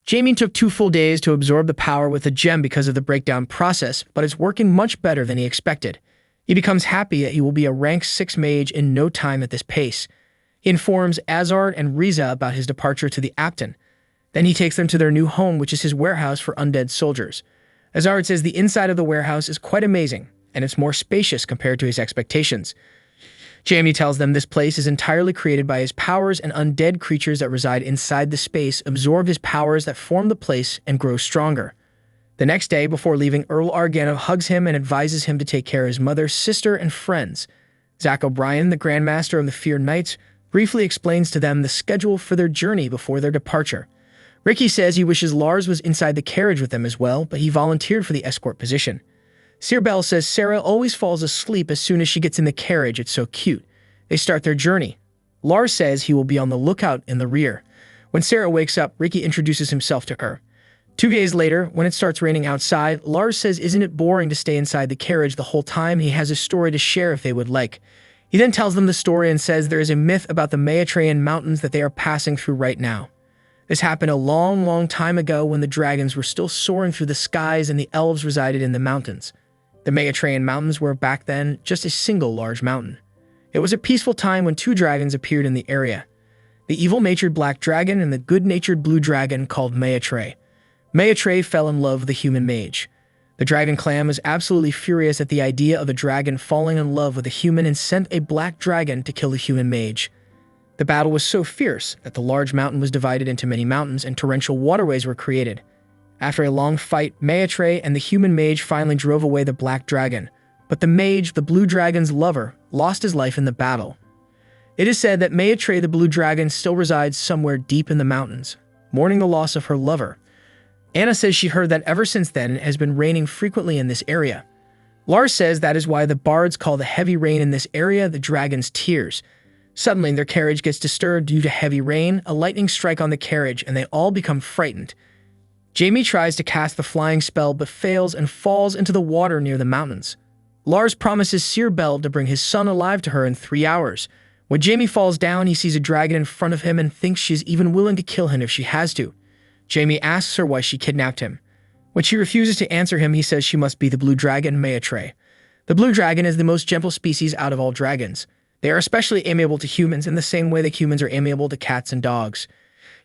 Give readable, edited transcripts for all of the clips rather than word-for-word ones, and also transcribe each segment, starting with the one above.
Jamie took 2 full days to absorb the power with the gem because of the breakdown process, but it's working much better than he expected. He becomes happy that he will be a rank 6 mage in no time at this pace. He informs Azard and Riza about his departure to the Apton. Then he takes them to their new home, which is his warehouse for undead soldiers. Azard says the inside of the warehouse is quite amazing, and it's more spacious compared to his expectations. Jamie tells them this place is entirely created by his powers, and undead creatures that reside inside the space absorb his powers that form the place and grow stronger. The next day, before leaving, Earl Argano hugs him and advises him to take care of his mother, sister, and friends. Zach O'Brien, the Grandmaster of the Fear Knights, briefly explains to them the schedule for their journey before their departure. Ricky says he wishes Lars was inside the carriage with them as well, but he volunteered for the escort position. Sir Bell says Sarah always falls asleep as soon as she gets in the carriage. It's so cute. They start their journey. Lars says he will be on the lookout in the rear. When Sarah wakes up, Ricky introduces himself to her. 2 days later, when it starts raining outside, Lars says isn't it boring to stay inside the carriage the whole time? He has a story to share if they would like. He then tells them the story and says there is a myth about the Maitreyan mountains that they are passing through right now. This happened a long time ago when the dragons were still soaring through the skies and the elves resided in the mountains. The Maitreyan mountains were back then just a single large mountain. It was a peaceful time when 2 dragons appeared in the area. The evil-natured black dragon and the good-natured blue dragon called Maitre. Maitre fell in love with the human mage. The dragon clan was absolutely furious at the idea of the dragon falling in love with a human and sent a black dragon to kill the human mage. The battle was so fierce that the large mountain was divided into many mountains and torrential waterways were created. After a long fight, Maitre and the human mage finally drove away the black dragon, but the mage, the blue dragon's lover, lost his life in the battle. It is said that Maitre, the blue dragon, still resides somewhere deep in the mountains, mourning the loss of her lover. Anna says she heard that ever since then it has been raining frequently in this area. Lars says that is why the bards call the heavy rain in this area the dragon's tears. Suddenly, their carriage gets disturbed due to heavy rain, a lightning strike on the carriage, and they all become frightened. Jamie tries to cast the flying spell but fails and falls into the water near the mountains. Lars promises Sir Bell to bring his son alive to her in 3 hours. When Jamie falls down, he sees a dragon in front of him and thinks she is even willing to kill him if she has to. Jamie asks her why she kidnapped him. When she refuses to answer him, he says she must be the blue dragon, Maitre. The blue dragon is the most gentle species out of all dragons. They are especially amiable to humans in the same way that humans are amiable to cats and dogs.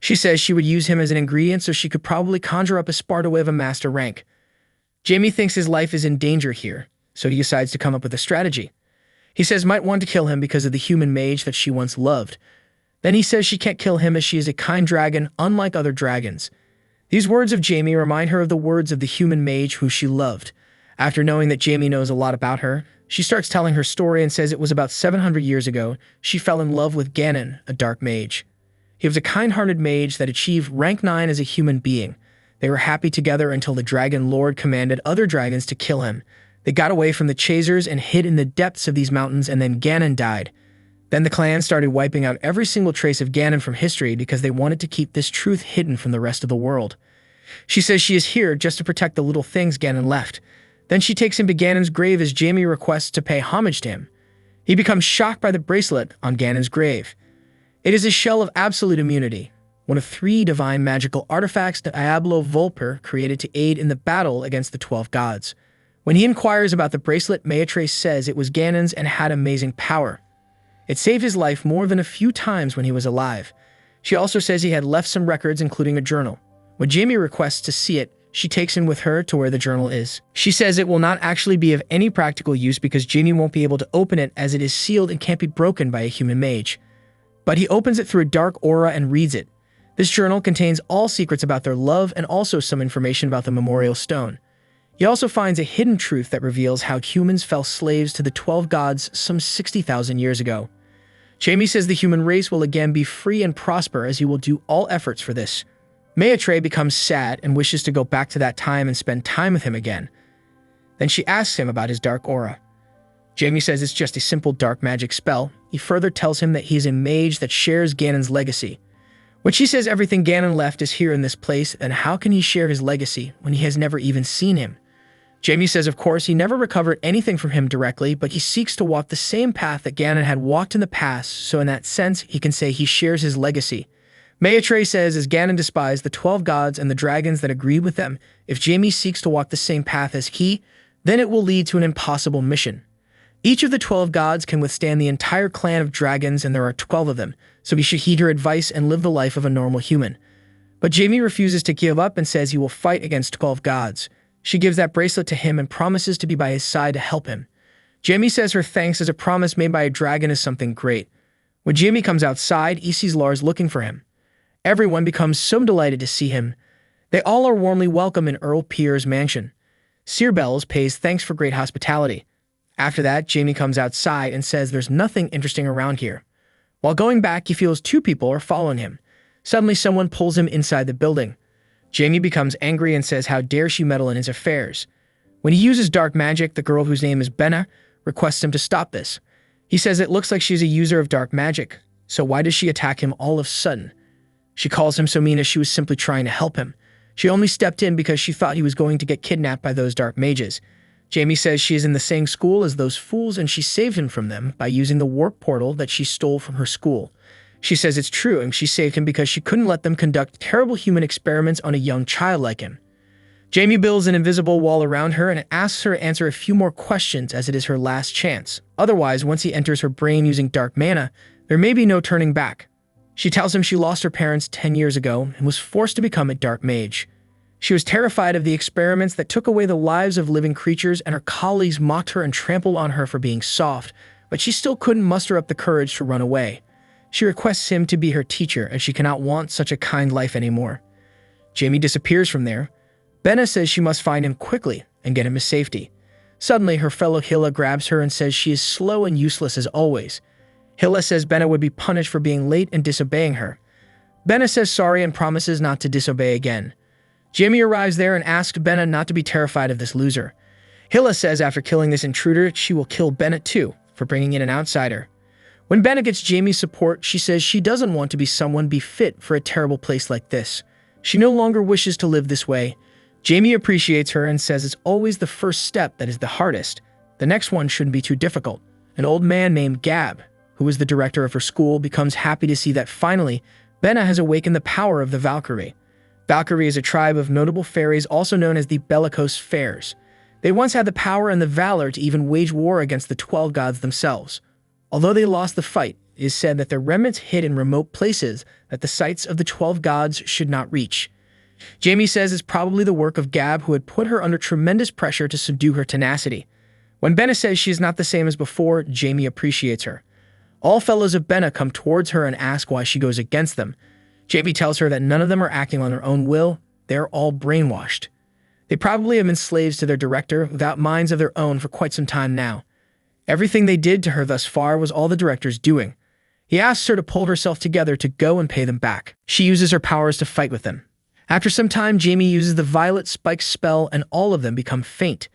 She says she would use him as an ingredient so she could probably conjure up a Sparta of a master rank. Jamie thinks his life is in danger here, so he decides to come up with a strategy. He says might want to kill him because of the human mage that she once loved. Then he says she can't kill him as she is a kind dragon, unlike other dragons. These words of Jamie remind her of the words of the human mage who she loved. After knowing that Jamie knows a lot about her, she starts telling her story and says it was about 700 years ago she fell in love with Ganon, a dark mage. He was a kind-hearted mage that achieved rank 9 as a human being. They were happy together until the Dragon Lord commanded other dragons to kill him. They got away from the chasers and hid in the depths of these mountains, and then Ganon died. Then the clan started wiping out every single trace of Ganon from history because they wanted to keep this truth hidden from the rest of the world. She says she is here just to protect the little things Ganon left. Then she takes him to Ganon's grave as Jamie requests to pay homage to him. He becomes shocked by the bracelet on Ganon's grave. It is a shell of absolute immunity, one of 3 divine magical artifacts that Diablo Volper created to aid in the battle against the 12 gods. When he inquires about the bracelet, Maitre says it was Ganon's and had amazing power. It saved his life more than a few times when he was alive. She also says he had left some records, including a journal. When Jamie requests to see it, she takes him with her to where the journal is. She says it will not actually be of any practical use because Jamie won't be able to open it as it is sealed and can't be broken by a human mage. But he opens it through a dark aura and reads it. This journal contains all secrets about their love and also some information about the memorial stone. He also finds a hidden truth that reveals how humans fell slaves to the 12 gods some 60,000 years ago. Jamie says the human race will again be free and prosper as he will do all efforts for this. Maitre becomes sad and wishes to go back to that time and spend time with him again. Then she asks him about his dark aura. Jamie says it's just a simple dark magic spell. He further tells him that he is a mage that shares Ganon's legacy. When she says everything Ganon left is here in this place, then how can he share his legacy when he has never even seen him? Jamie says of course he never recovered anything from him directly, but he seeks to walk the same path that Ganon had walked in the past, so in that sense he can say he shares his legacy. Maitre says as Ganon despised the 12 gods and the dragons that agreed with them, if Jamie seeks to walk the same path as he, then it will lead to an impossible mission. Each of the 12 gods can withstand the entire clan of dragons, and there are 12 of them, so he should heed her advice and live the life of a normal human. But Jamie refuses to give up and says he will fight against 12 gods. She gives that bracelet to him and promises to be by his side to help him. Jamie says her thanks as a promise made by a dragon is something great. When Jamie comes outside, he sees Lars looking for him. Everyone becomes so delighted to see him. They all are warmly welcome in Earl Pierre's mansion. Sir Bells pays thanks for great hospitality. After that, Jamie comes outside and says there's nothing interesting around here. While going back, he feels two people are following him. Suddenly, someone pulls him inside the building. Jamie becomes angry and says how dare she meddle in his affairs. When he uses dark magic, the girl whose name is Benna requests him to stop this. He says it looks like she's a user of dark magic, so why does she attack him all of a sudden? She calls him so mean as she was simply trying to help him. She only stepped in because she thought he was going to get kidnapped by those dark mages. Jamie says she is in the same school as those fools and she saved him from them by using the warp portal that she stole from her school. She says it's true and she saved him because she couldn't let them conduct terrible human experiments on a young child like him. Jamie builds an invisible wall around her and asks her to answer a few more questions as it is her last chance. Otherwise, once he enters her brain using dark mana, there may be no turning back. She tells him she lost her parents 10 years ago and was forced to become a dark mage. She was terrified of the experiments that took away the lives of living creatures, and her colleagues mocked her and trampled on her for being soft, but she still couldn't muster up the courage to run away. She requests him to be her teacher as she cannot want such a kind life anymore. Jamie disappears from there. Benna says she must find him quickly and get him to safety. Suddenly, her fellow Hilla grabs her and says she is slow and useless as always. Hilla says Benna would be punished for being late and disobeying her. Benna says sorry and promises not to disobey again. Jamie arrives there and asks Benna not to be terrified of this loser. Hilla says after killing this intruder, she will kill Benna too for bringing in an outsider. When Benna gets Jamie's support, she says she doesn't want to be someone be fit for a terrible place like this. She no longer wishes to live this way. Jamie appreciates her and says it's always the first step that is the hardest. The next one shouldn't be too difficult. An old man named Gab, who is the director of her school, becomes happy to see that finally, Benna has awakened the power of the Valkyrie. Valkyrie is a tribe of notable fairies also known as the bellicose fairs. They once had the power and the valor to even wage war against the 12 gods themselves. Although they lost the fight, it is said that their remnants hid in remote places that the sights of the 12 gods should not reach. Jamie says it's probably the work of Gab, who had put her under tremendous pressure to subdue her tenacity. When Benna says she is not the same as before, Jamie appreciates her. All fellows of Benna come towards her and ask why she goes against them. Jamie tells her that none of them are acting on their own will. They're all brainwashed. They probably have been slaves to their director without minds of their own for quite some time now. Everything they did to her thus far was all the director's doing. He asks her to pull herself together to go and pay them back. She uses her powers to fight with them. After some time, Jamie uses the Violet Spike spell and all of them become faint.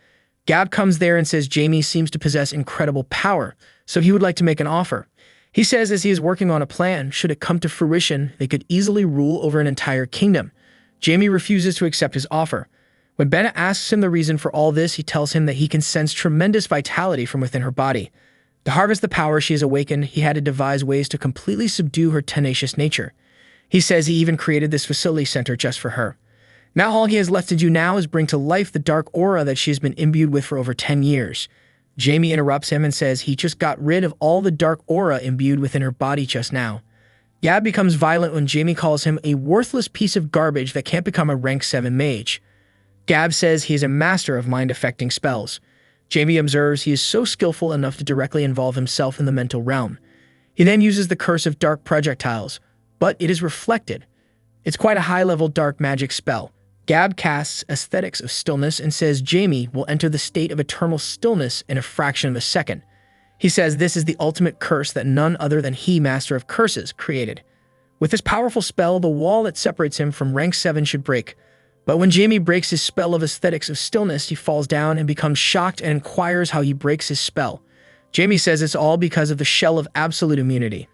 Gab comes there and says Jamie seems to possess incredible power, so he would like to make an offer. He says as he is working on a plan, should it come to fruition, they could easily rule over an entire kingdom. Jamie refuses to accept his offer. When Benna asks him the reason for all this, he tells him that he can sense tremendous vitality from within her body. To harvest the power she has awakened, he had to devise ways to completely subdue her tenacious nature. He says he even created this facility center just for her. Now all he has left to do now is bring to life the dark aura that she has been imbued with for over 10 years. Jamie interrupts him and says he just got rid of all the dark aura imbued within her body just now. Gab becomes violent when Jamie calls him a worthless piece of garbage that can't become a rank 7 mage. Gab says he is a master of mind-affecting spells. Jamie observes he is so skillful enough to directly involve himself in the mental realm. He then uses the curse of dark projectiles, but it is reflected. It's quite a high-level dark magic spell. Gab casts Aesthetics of Stillness and says Jamie will enter the state of eternal stillness in a fraction of a second. He says this is the ultimate curse that none other than he, Master of Curses, created. With this powerful spell, the wall that separates him from rank 7 should break. But when Jamie breaks his spell of Aesthetics of Stillness, he falls down and becomes shocked and inquires how he breaks his spell. Jamie says it's all because of the shell of absolute immunity.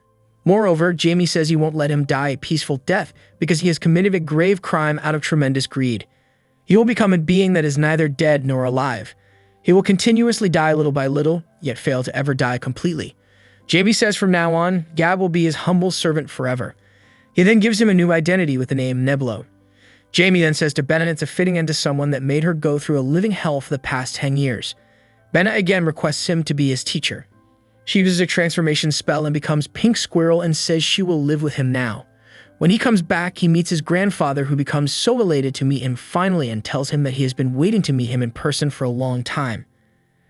Moreover, Jamie says he won't let him die a peaceful death because he has committed a grave crime out of tremendous greed. He will become a being that is neither dead nor alive. He will continuously die little by little, yet fail to ever die completely. Jamie says from now on, Gab will be his humble servant forever. He then gives him a new identity with the name Neblo. Jamie then says to Benna it's a fitting end to someone that made her go through a living hell for the past 10 years. Benna again requests him to be his teacher. She uses a transformation spell and becomes Pink Squirrel and says she will live with him now. When he comes back, he meets his grandfather, who becomes so elated to meet him finally and tells him that he has been waiting to meet him in person for a long time.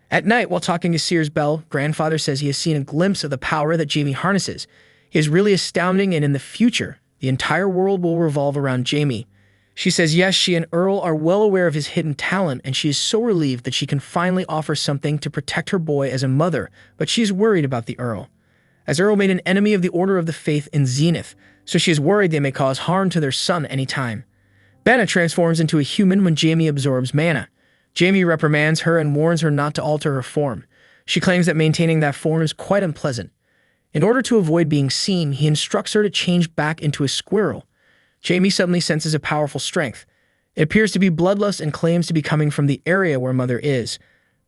At night, while talking to Sears Bell, grandfather says he has seen a glimpse of the power that Jamie harnesses. He is really astounding, and in the future, the entire world will revolve around Jamie. She says yes, she and Earl are well aware of his hidden talent, and she is so relieved that she can finally offer something to protect her boy as a mother, but she is worried about the Earl, as Earl made an enemy of the Order of the Faith in Zenith, so she is worried they may cause harm to their son anytime. Benna transforms into a human when Jamie absorbs mana. Jamie reprimands her and warns her not to alter her form. She claims that maintaining that form is quite unpleasant. In order to avoid being seen, he instructs her to change back into a squirrel. Jamie suddenly senses a powerful strength. It appears to be bloodlust and claims to be coming from the area where Mother is.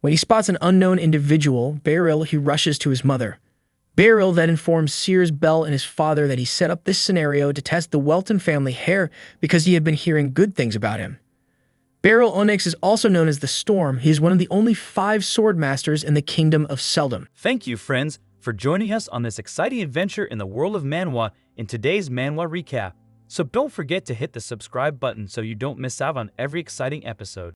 When he spots an unknown individual, Beryl, he rushes to his mother. Beryl then informs Sears Bell and his father that he set up this scenario to test the Welton family heir because he had been hearing good things about him. Beryl Onyx is also known as the Storm. He is one of the only 5 sword masters in the Kingdom of Seldom. Thank you, friends, for joining us on this exciting adventure in the world of Manhwa in today's Manhwa recap. So don't forget to hit the subscribe button so you don't miss out on every exciting episode.